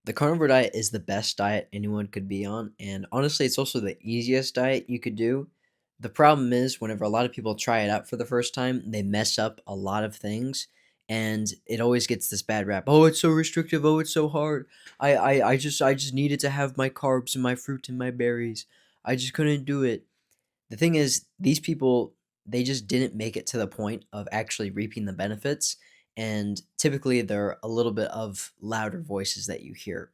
The carnivore diet is the best diet anyone could be on, and honestly, it's also the easiest diet you could do. The problem is, whenever a lot of people try it out for the first time, they mess up a lot of things, and it always gets this bad rap. Oh, it's so restrictive. Oh, it's so hard. I just needed to have my carbs and my fruit and my berries. I just couldn't do it. The thing is, these people, they just didn't make it to the point of actually reaping the benefits, and typically they're a little bit of louder voices that you hear.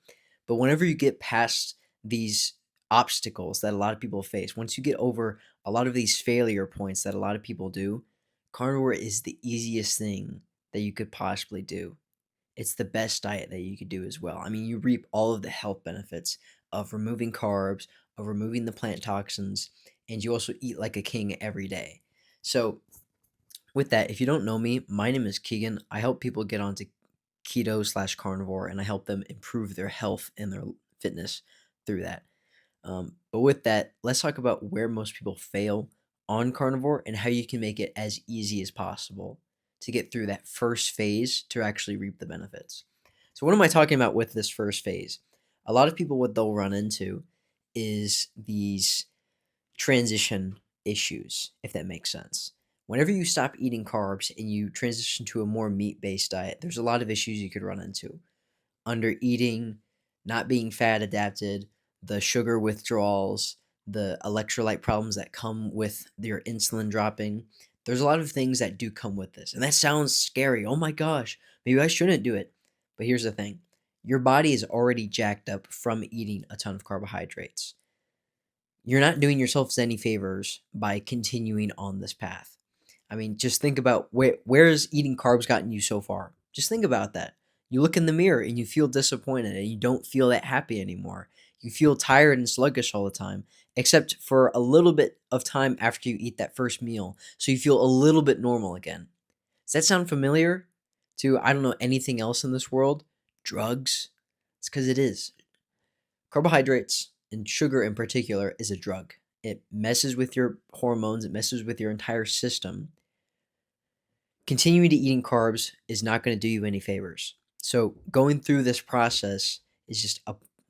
But whenever you get past these obstacles that a lot of people face, once you get over a lot of these failure points that a lot of people do, carnivore is the easiest thing that you could possibly do. It's the best diet that you could do as well. I mean, you reap all of the health benefits of removing carbs, of removing the plant toxins, and you also eat like a king every day. So, with that, if you don't know me, my name is Keegan. I help people get onto keto/carnivore, and I help them improve their health and their fitness through that. But with that, let's talk about where most people fail on carnivore and how you can make it as easy as possible to get through that first phase to actually reap the benefits. So, what am I talking about with this first phase? A lot of people, what they'll run into is these transition issues, if that makes sense. Whenever you stop eating carbs and you transition to a more meat based diet, there's a lot of issues you could run into: under eating, not being fat adapted, the sugar withdrawals, the electrolyte problems that come with your insulin dropping. There's a lot of things that do come with this. And that sounds scary. Oh my gosh, maybe I shouldn't do it. But here's the thing: your body is already jacked up from eating a ton of carbohydrates. You're not doing yourselves any favors by continuing on this path. I mean, just think about where's eating carbs gotten you so far? Just think about that. You look in the mirror and you feel disappointed and you don't feel that happy anymore. You feel tired and sluggish all the time, except for a little bit of time after you eat that first meal. So you feel a little bit normal again. Does that sound familiar to, I don't know, anything else in this world? Drugs? It's because it is. Carbohydrates and sugar in particular is a drug. It messes with your hormones, it messes with your entire system. Continuing to eating carbs is not going to do you any favors. So going through this process is just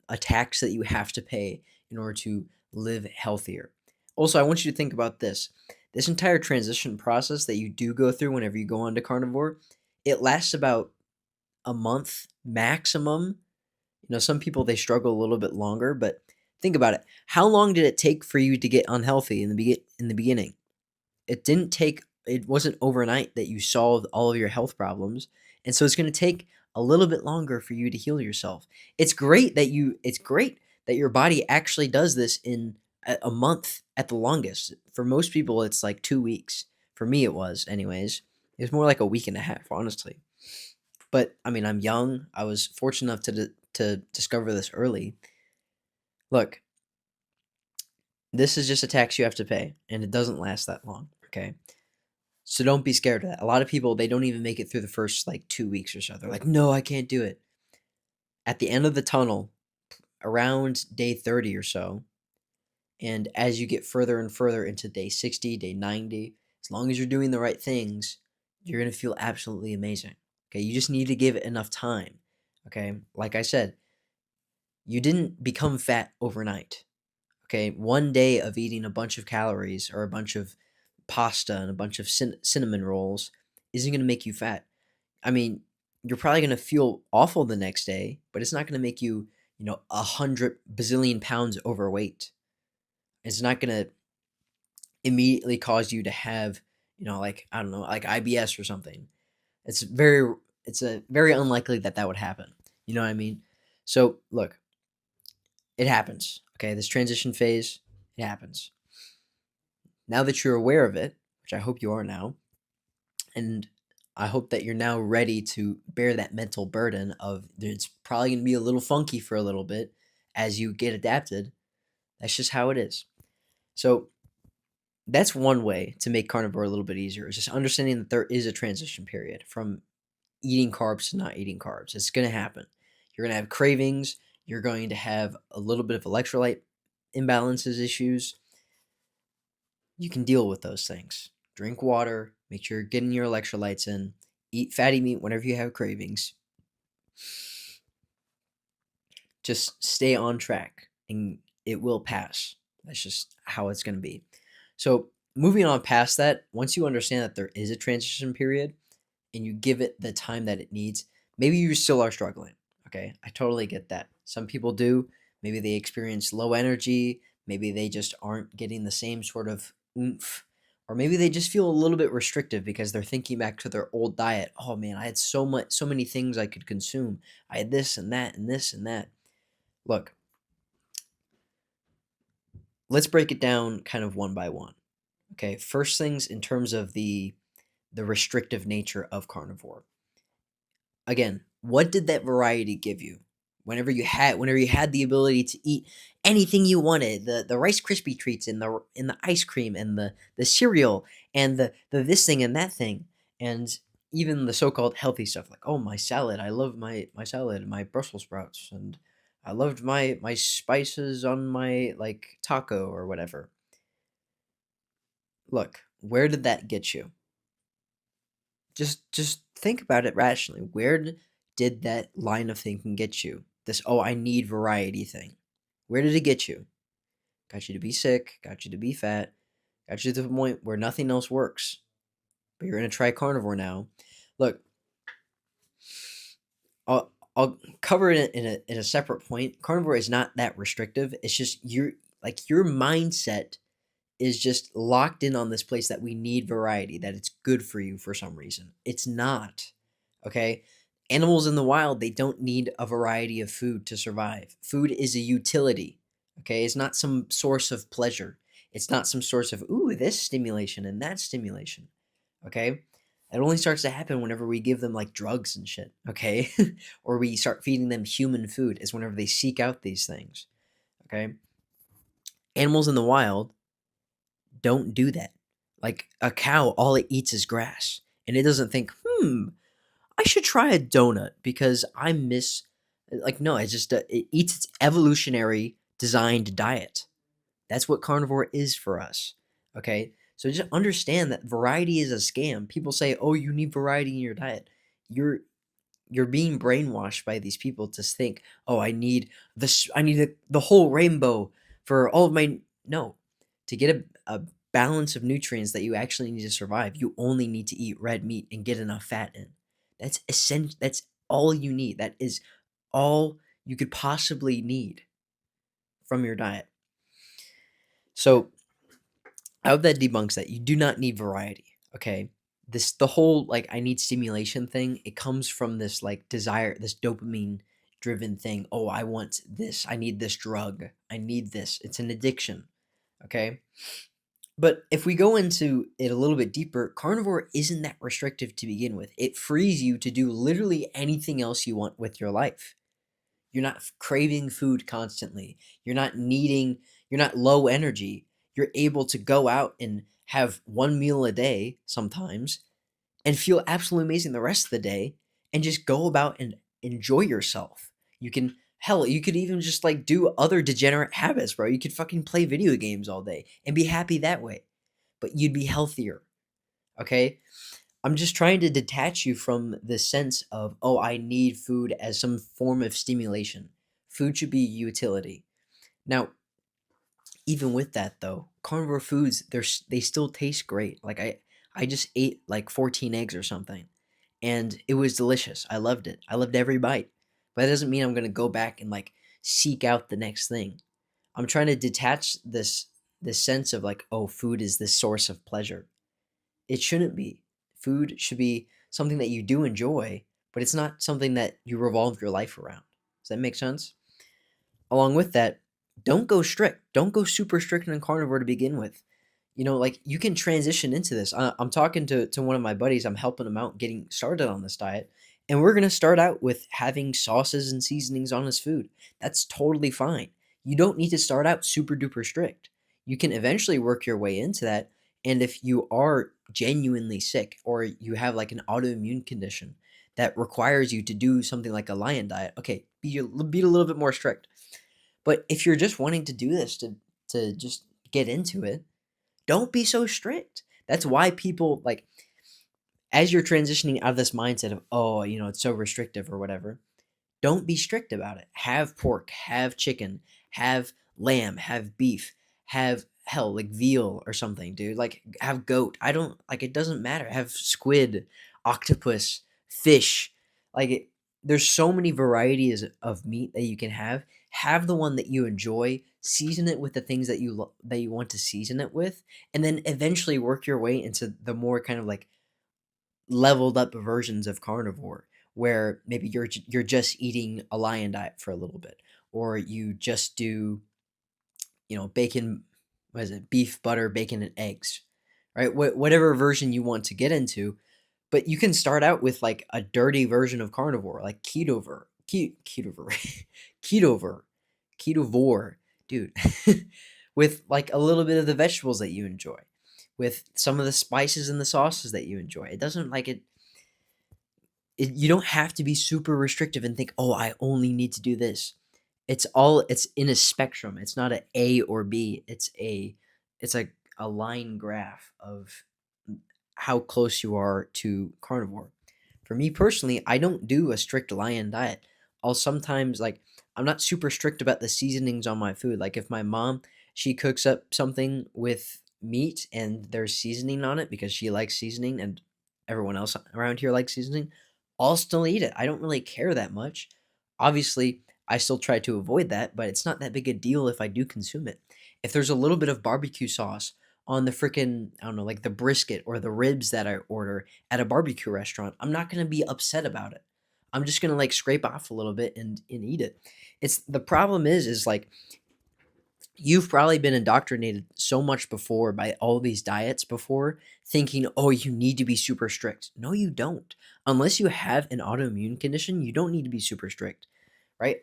a tax that you have to pay in order to live healthier. Also, I want you to think about this. This entire transition process that you do go through whenever you go onto carnivore, it lasts about a month maximum. Some people, they struggle a little bit longer, but think about it. How long did it take for you to get unhealthy in the beginning? It wasn't overnight that you solved all of your health problems. And so it's going to take a little bit longer for you to heal yourself. It's great that your body actually does this in a month at the longest. For most people it's like 2 weeks. For me it was anyways. It was more like a week and a half, honestly. But I mean, I'm young. I was fortunate enough to discover this early. Look, this is just a tax you have to pay, and it doesn't last that long. Okay, so don't be scared of that. A lot of people, they don't even make it through the first like 2 weeks or so. They're like, no, I can't do it. At the end of the tunnel, around day 30 or so, and as you get further and further into day 60, day 90, as long as you're doing the right things, you're gonna feel absolutely amazing. Okay, you just need to give it enough time. Okay, like I said, you didn't become fat overnight. Okay, one day of eating a bunch of calories or a bunch of pasta and a bunch of cinnamon rolls isn't going to make you fat. I mean, you're probably going to feel awful the next day, but it's not going to make you, 100 bazillion pounds overweight. It's not going to immediately cause you to have, like, I don't know, like IBS or something. It's very, it's a very unlikely that that would happen. You know what I mean? So look, it happens. Okay, this transition phase, it happens. Now that you're aware of it, which I hope you are now, and I hope that you're now ready to bear that mental burden of it's probably going to be a little funky for a little bit as you get adapted. That's just how it is. So that's one way to make carnivore a little bit easier, is just understanding that there is a transition period from eating carbs to not eating carbs. It's going to happen. You're going to have cravings. You're going to have a little bit of electrolyte imbalances issues. You can deal with those things. Drink water, make sure you're getting your electrolytes in, eat fatty meat whenever you have cravings. Just stay on track and it will pass. That's just how it's going to be. So, moving on past that, once you understand that there is a transition period and you give it the time that it needs, maybe you still are struggling. Okay. I totally get that. Some people do. Maybe they experience low energy. Maybe they just aren't getting the same sort of oomph. Or maybe they just feel a little bit restrictive because they're thinking back to their old diet. Oh man, I had so many things I could consume. I had this and that and this and that. Look, let's break it down kind of one by one. Okay, first things in terms of the restrictive nature of carnivore. Again, what did that variety give you? Whenever you had the ability to eat anything you wanted, the Rice Krispie treats and the ice cream and the cereal and the this thing and that thing and even the so-called healthy stuff like, oh, my salad, I love my salad, my Brussels sprouts, and I loved my spices on my like taco or whatever. Look, where did that get you? Just think about it rationally. Did that line of thinking get you? This "oh, I need variety" thing. Where did it get you? Got you to be sick, got you to be fat, got you to the point where nothing else works. But you're gonna try carnivore now. Look, I'll cover it in a separate point. Carnivore is not that restrictive. It's just your mindset is just locked in on this place that we need variety, that it's good for you for some reason. It's not. Okay? Animals in the wild, they don't need a variety of food to survive. Food is a utility. Okay? It's not some source of pleasure. It's not some source of, ooh, this stimulation and that stimulation. Okay? It only starts to happen whenever we give them like drugs and shit. Okay? Or we start feeding them human food, is whenever they seek out these things. Okay? Animals in the wild, don't do that. Like a cow, all it eats is grass. And it doesn't think, I should try a donut because I miss. Like, no, it's just, it eats its evolutionary designed diet. That's what carnivore is for us. Okay? So just understand that variety is a scam. People say, oh, you need variety in your diet. You're you're being brainwashed by these people to think, "Oh, I need this. I need the whole rainbow for all of my." No, to get a balance of nutrients that you actually need to survive, you only need to eat red meat and get enough fat in. That's essential. That's all you need. That is all you could possibly need from your diet. So I hope that debunks that. You do not need variety. Okay. The whole like I need stimulation thing, it comes from this like desire, this dopamine driven thing. Oh, I want this. I need this drug. I need this. It's an addiction. Okay. But if we go into it a little bit deeper, carnivore isn't that restrictive to begin with. It frees you to do literally anything else you want with your life. You're not craving food constantly. You're not low energy. You're able to go out and have one meal a day sometimes and feel absolutely amazing the rest of the day and just go about and enjoy yourself. You can, hell, you could even just like do other degenerate habits, bro. You could fucking play video games all day and be happy that way, but you'd be healthier. Okay? I'm just trying to detach you from the sense of, oh, I need food as some form of stimulation. Food should be utility. Now, even with that though, carnivore foods, they still taste great. Like I just ate like 14 eggs or something and it was delicious. I loved it. I loved every bite. But that doesn't mean I'm going to go back and like seek out the next thing. I'm trying to detach this sense of like, oh, food is this source of pleasure. It shouldn't be. Food should be something that you do enjoy, but it's not something that you revolve your life around. Does that make sense? Along with that, don't go strict. Don't go super strict on carnivore to begin with. You know, like you can transition into this. I'm talking to one of my buddies. I'm helping him out getting started on this diet. And we're going to start out with having sauces and seasonings on his food. That's totally fine. You don't need to start out super duper strict. You can eventually work your way into that. And if you are genuinely sick or you have like an autoimmune condition that requires you to do something like a lion diet, okay, be a little bit more strict. But if you're just wanting to do this to just get into it, don't be so strict. That's why people like as you're transitioning out of this mindset of, oh, you know, it's so restrictive or whatever, Don't be strict about it. Have pork, have chicken, have lamb, have beef, have hell like veal or something, dude. Like have goat. I don't like it doesn't matter. Have squid, octopus, fish. Like there's so many varieties of meat that you can have. Have the one that you enjoy, season it with the things that that you want to season it with, and then eventually work your way into the more kind of like leveled up versions of carnivore where maybe you're just eating a lion diet for a little bit, or you just do, bacon, what is it, beef, butter, bacon, and eggs, right? Whatever version you want to get into, but you can start out with like a dirty version of carnivore, like ketovore, ketovore, ketovore, dude, with like a little bit of the vegetables that you enjoy, with some of the spices and the sauces that you enjoy. It doesn't like you don't have to be super restrictive and think, oh, I only need to do this. It's in a spectrum. It's not a or B. It's like a line graph of how close you are to carnivore. For me personally, I don't do a strict lion diet. I'll sometimes like I'm not super strict about the seasonings on my food. Like if my mom, she cooks up something with meat and there's seasoning on it because she likes seasoning and everyone else around here likes seasoning, I'll still eat it. I don't really care that much. Obviously, I still try to avoid that, but it's not that big a deal if I do consume it. If there's a little bit of barbecue sauce on the freaking, I don't know, like the brisket or the ribs that I order at a barbecue restaurant, I'm not going to be upset about it. I'm just going to like scrape off a little bit and eat it. It's the problem is like you've probably been indoctrinated so much before by all these diets before, thinking, oh, you need to be super strict. No, you don't. Unless you have an autoimmune condition, you don't need to be super strict, right?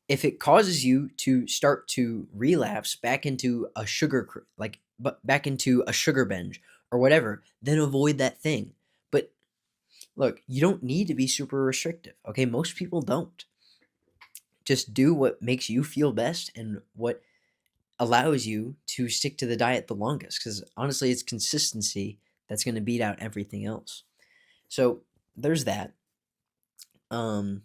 If it causes you to start to relapse back into a but back into a sugar binge or whatever, then avoid that thing. But look, you don't need to be super restrictive. Okay, most people don't. Just do what makes you feel best and what allows you to stick to the diet the longest, because honestly it's consistency that's going to beat out everything else. So there's that. um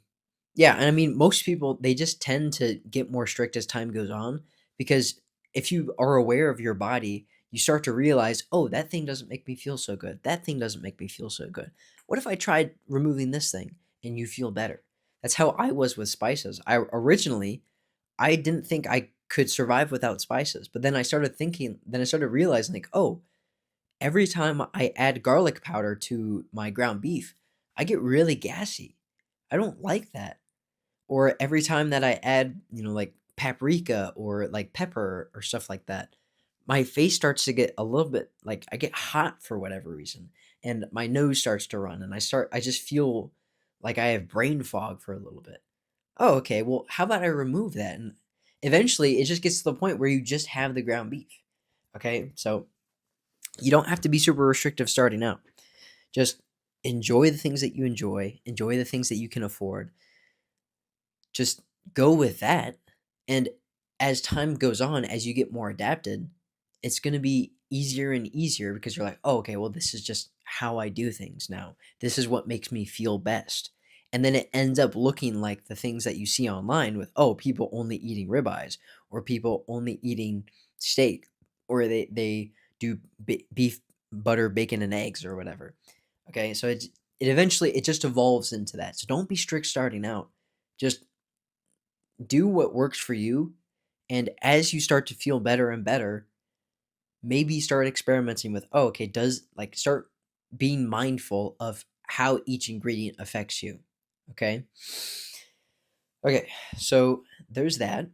yeah, and I mean most people, they just tend to get more strict as time goes on, because if you are aware of your body, you start to realize, oh, that thing doesn't make me feel so good, that thing doesn't make me feel so good, what if I tried removing this thing, and you feel better. That's how I was with spices. I didn't think I could survive without spices, but then I started realizing like, oh, every time I add garlic powder to my ground beef, I get really gassy. I don't like that. Or every time that I add, like paprika or like pepper or stuff like that, my face starts to get a little bit like I get hot for whatever reason, and my nose starts to run, and I just feel like I have brain fog for a little bit. Oh, okay. Well, how about I remove that? And eventually it just gets to the point where you just have the ground beef. Okay. So you don't have to be super restrictive starting out. Just enjoy the things that you enjoy the things that you can afford. Just go with that. And as time goes on, as you get more adapted, it's going to be easier and easier because you're like, oh, okay, well, this is just how I do things now. This is what makes me feel best. And then it ends up looking like the things that you see online with, oh, people only eating ribeyes or people only eating steak or they do beef, butter, bacon, and eggs or whatever. Okay, so it eventually it just evolves into that. So don't be strict starting out. Just do what works for you, and as you start to feel better and better, maybe start experimenting with, oh, okay, does like start being mindful of how each ingredient affects you. Okay. Okay, so there's that.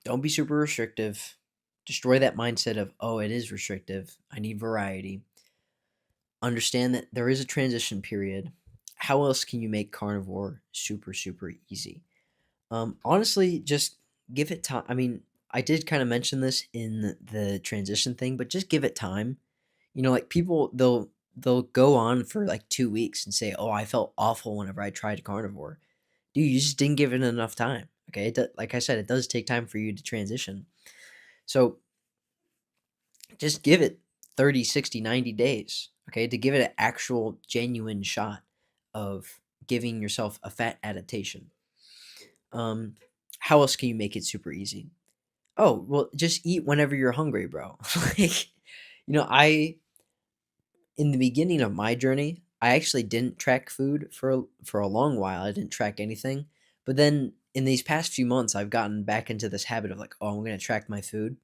Don't be super restrictive. Destroy that mindset of, oh, it is restrictive, I need variety. Understand that there is a transition period. How else can you make carnivore super super easy? Honestly, just give it time. I mean, I did kind of mention this in the transition thing, but just give it time. Like people, they'll go on for like 2 weeks and say, "Oh, I felt awful whenever I tried carnivore." Dude, you just didn't give it enough time. Okay, like I said, it does take time for you to transition. So just give it 30, 60, 90 days. Okay, to give it an actual genuine shot of giving yourself a fat adaptation. Um, how else can you make it super easy? Oh, well, just eat whenever you're hungry, bro. Like, I in the beginning of my journey, I actually didn't track food for a long while. I didn't track anything. But then in these past few months, I've gotten back into this habit of like, oh, I'm going to track my food.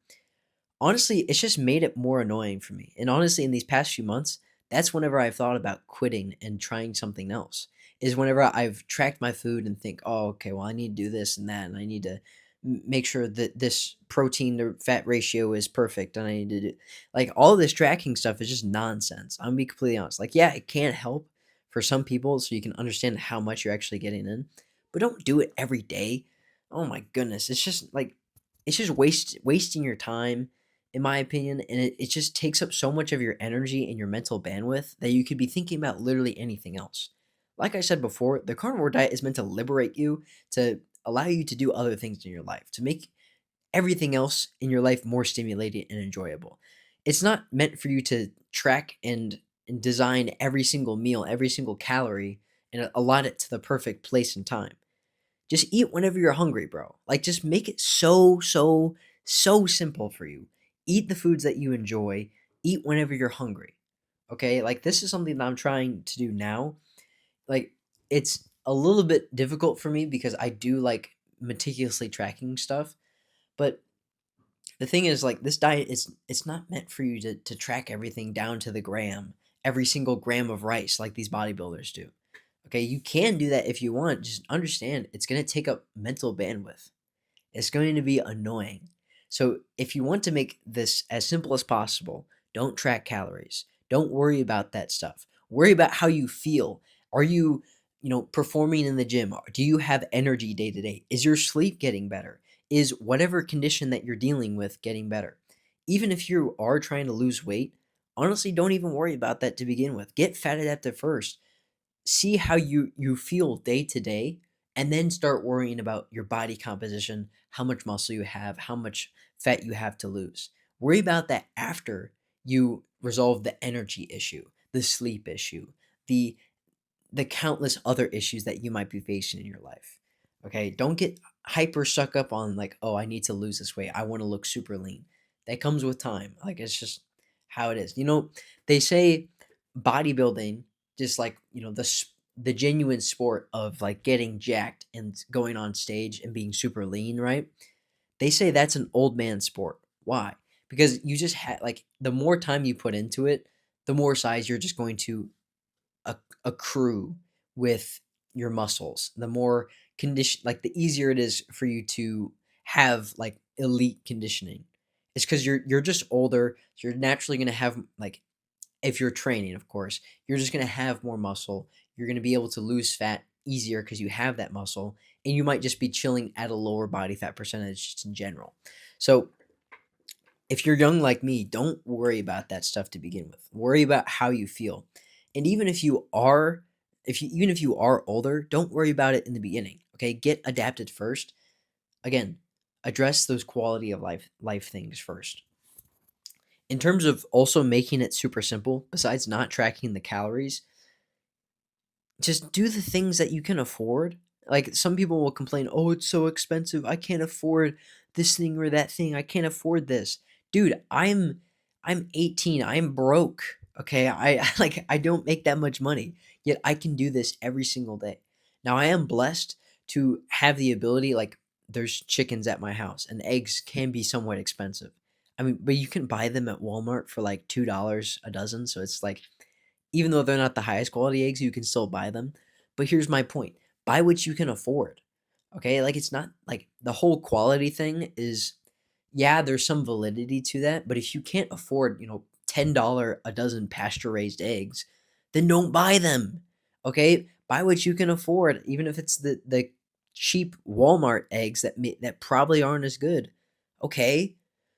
Honestly, it's just made it more annoying for me. And honestly, in these past few months, that's whenever I've thought about quitting and trying something else. Is whenever I've tracked my food and think, oh, okay, well, I need to do this and that, and I need to make sure that this protein to fat ratio is perfect, and I need to do like all this tracking stuff is just nonsense. I'm gonna be completely honest. Like, yeah, it can help for some people so you can understand how much you're actually getting in, but don't do it every day. Oh my goodness, it's just like it's just wasting your time in my opinion, and it just takes up so much of your energy and your mental bandwidth that you could be thinking about literally anything else. Like I said before, the carnivore diet is meant to liberate you, to allow you to do other things in your life, to make everything else in your life more stimulating and enjoyable. It's not meant for you to track and design every single meal, every single calorie, and allot it to the perfect place and time. Just eat whenever you're hungry, bro. Like, just make it so simple for you. Eat the foods that you enjoy. Eat whenever you're hungry. Okay? Like, this is something that I'm trying to do now. Like, it's a little bit difficult for me because I do like meticulously tracking stuff. But the thing is, like, this diet is it's not meant for you to track everything down to the gram, every single gram of rice like these bodybuilders do. Okay, you can do that if you want. Just understand it's going to take up mental bandwidth. It's going to be annoying. So, if you want to make this as simple as possible, don't track calories. Don't worry about that stuff. Worry about how you feel. Are you, performing in the gym? Do you have energy day to day? Is your sleep getting better? Is whatever condition that you're dealing with getting better? Even if you are trying to lose weight, honestly, don't even worry about that to begin with. Get fat adapted first, see how you feel day to day, and then start worrying about your body composition, how much muscle you have, how much fat you have to lose. Worry about that after you resolve the energy issue, the sleep issue, the the countless other issues that you might be facing in your life. Okay, don't get hyper stuck up on like, oh, I need to lose this weight, I want to look super lean. That comes with time. Like, it's just how it is. They say bodybuilding, just like, the genuine sport of like getting jacked and going on stage and being super lean, right? They say that's an old man sport. Why? Because you just had like the more time you put into it, the more size you're just going to accrue with your muscles. The more condition, like the easier it is for you to have like elite conditioning. It's because you're just older, so you're naturally gonna have like, if you're training, of course, you're just gonna have more muscle. You're gonna be able to lose fat easier because you have that muscle, and you might just be chilling at a lower body fat percentage just in general. So if you're young like me, don't worry about that stuff to begin with. Worry about how you feel. And even if you are older, don't worry about it in the beginning. Okay? Get adapted first. Again, address those quality of life things first. In terms of also making it super simple, besides not tracking the calories, just do the things that you can afford. Like, some people will complain, "Oh, it's so expensive. I can't afford this thing or that thing. I can't afford this." Dude, I'm 18. I'm broke. Okay? like I don't make that much money, yet I can do this every single day. Now, I am blessed to have the ability, like, there's chickens at my house and eggs can be somewhat expensive. I mean, but you can buy them at Walmart for like $2 a dozen, so it's like, even though they're not the highest quality eggs, you can still buy them. But here's my point: buy what you can afford. Okay, like, it's not like the whole quality thing is, yeah, there's some validity to that, but if you can't afford, $10 a dozen pasture raised eggs, then don't buy them. Okay, buy what you can afford, even if it's the cheap Walmart eggs that probably aren't as good. Okay,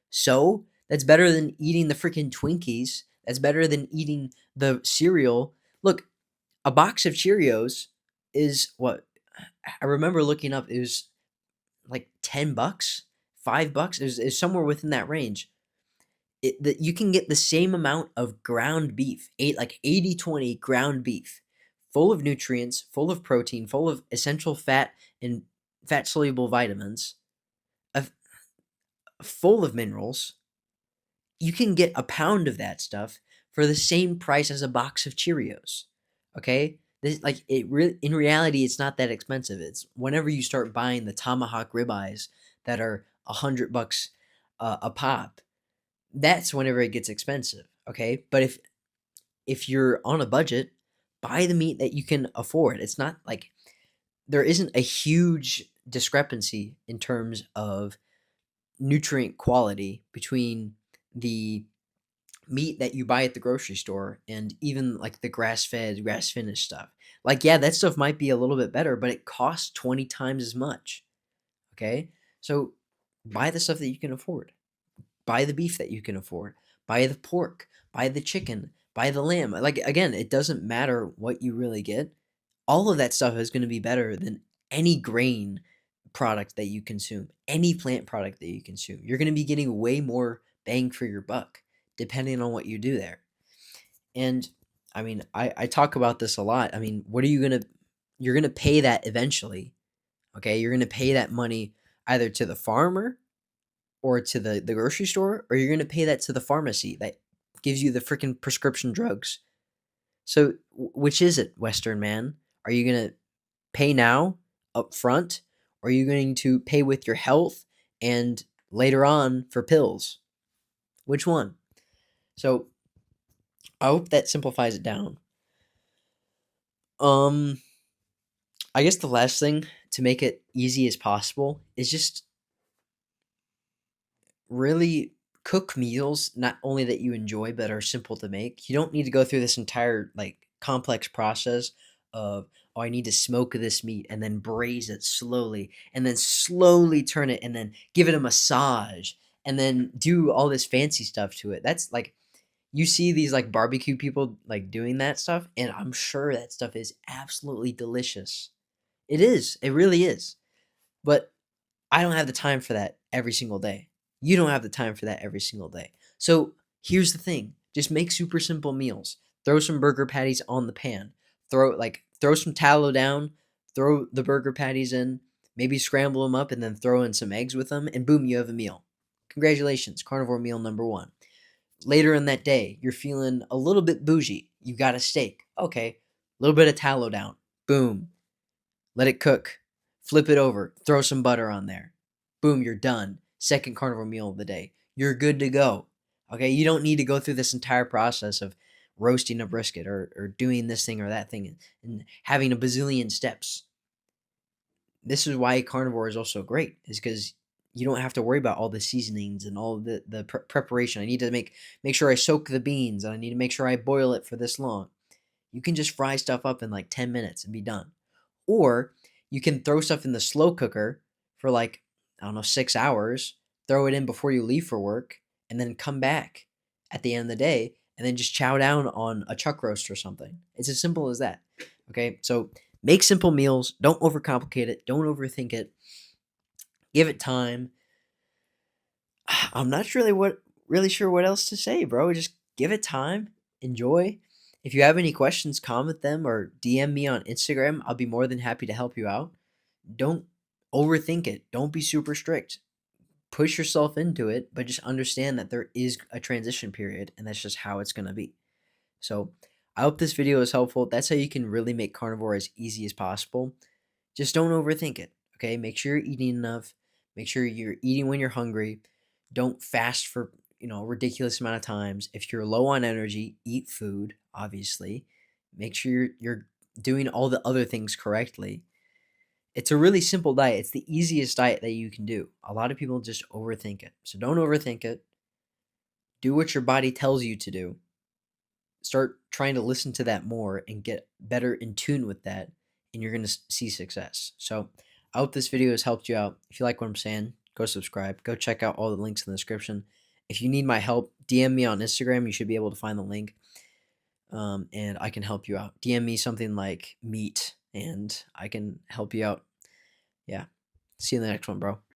so that's better than eating the freaking Twinkies. That's better than eating the cereal. Look, a box of Cheerios is what I remember looking up. It was like $10, $5. It was somewhere within that range. That you can get the same amount of ground beef, like 80/20 ground beef, full of nutrients, full of protein, full of essential fat and fat soluble vitamins, of full of minerals. You can get a pound of that stuff for the same price as a box of Cheerios. Okay? This like in reality it's not that expensive. It's whenever you start buying the tomahawk ribeyes that are $100 a pop, that's whenever it gets expensive, okay? But if you're on a budget, buy the meat that you can afford. It's not like there isn't a huge discrepancy in terms of nutrient quality between the meat that you buy at the grocery store and even like the grass-fed, grass-finished stuff. Like, yeah, that stuff might be a little bit better, but it costs 20 times as much. Okay? So buy the stuff that you can afford. Buy the beef that you can afford. Buy the pork. Buy the chicken. Buy the lamb. Like, again, it doesn't matter what you really get. All of that stuff is going to be better than any grain product that you consume, any plant product that you consume. You're going to be getting way more bang for your buck depending on what you do there. And I mean, I talk about this a lot. I mean, what are you going to, you're going to pay that eventually. Okay. You're going to pay that money either to the farmer or to the grocery store, or you're going to pay that to the pharmacy that gives you the freaking prescription drugs. So, which is it, Western man? Are you going to pay now up front, or are you going to pay with your health and later on for pills? Which one? So, I hope that simplifies it down. Um, I guess the last thing to make it easy as possible is just really cook meals not only that you enjoy but are simple to make. You don't need to go through this entire like complex process of, oh, I need to smoke this meat and then braise it slowly and then slowly turn it and then give it a massage and then do all this fancy stuff to it. That's like, you see these like barbecue people like doing that stuff, and I'm sure that stuff is absolutely delicious. It is. It really is. But I don't have the time for that every single day. You don't have the time for that every single day. So here's the thing: just make super simple meals. Throw some burger patties on the pan. Throw some tallow down. Throw the burger patties in. Maybe scramble them up and then throw in some eggs with them, and boom, you have a meal. Congratulations, carnivore meal number one. Later in that day, you're feeling a little bit bougie. You got a steak. Okay, a little bit of tallow down. Boom, let it cook, flip it over, throw some butter on there. Boom, you're done. Second carnivore meal of the day. You're good to go. Okay, you don't need to go through this entire process of roasting a brisket or doing this thing or that thing and having a bazillion steps. This is why carnivore is also great, is because you don't have to worry about all the seasonings and all the preparation. I need to make sure I soak the beans and I need to make sure I boil it for this long. You can just fry stuff up in like 10 minutes and be done. Or you can throw stuff in the slow cooker for like, I don't know, 6 hours, throw it in before you leave for work, and then come back at the end of the day and then just chow down on a chuck roast or something. It's as simple as that. Okay. So make simple meals. Don't overcomplicate it. Don't overthink it. Give it time. I'm not really sure what else to say, bro. Just give it time. Enjoy. If you have any questions, comment them or DM me on Instagram. I'll be more than happy to help you out. Don't overthink it. Don't be super strict. Push yourself into it, but just understand that there is a transition period and that's just how it's going to be. So, I hope this video is helpful. That's how you can really make carnivore as easy as possible. Just don't overthink it, okay? Make sure you're eating enough. Make sure you're eating when you're hungry. Don't fast for, a ridiculous amount of times. If you're low on energy, eat food, obviously. Make sure you're doing all the other things correctly. It's a really simple diet. It's the easiest diet that you can do. A lot of people just overthink it. So don't overthink it. Do what your body tells you to do. Start trying to listen to that more and get better in tune with that, and you're going to see success. So I hope this video has helped you out. If you like what I'm saying, go subscribe. Go check out all the links in the description. If you need my help, DM me on Instagram. You should be able to find the link, and I can help you out. DM me something like meat, and I can help you out. Yeah. See you in the next one, bro.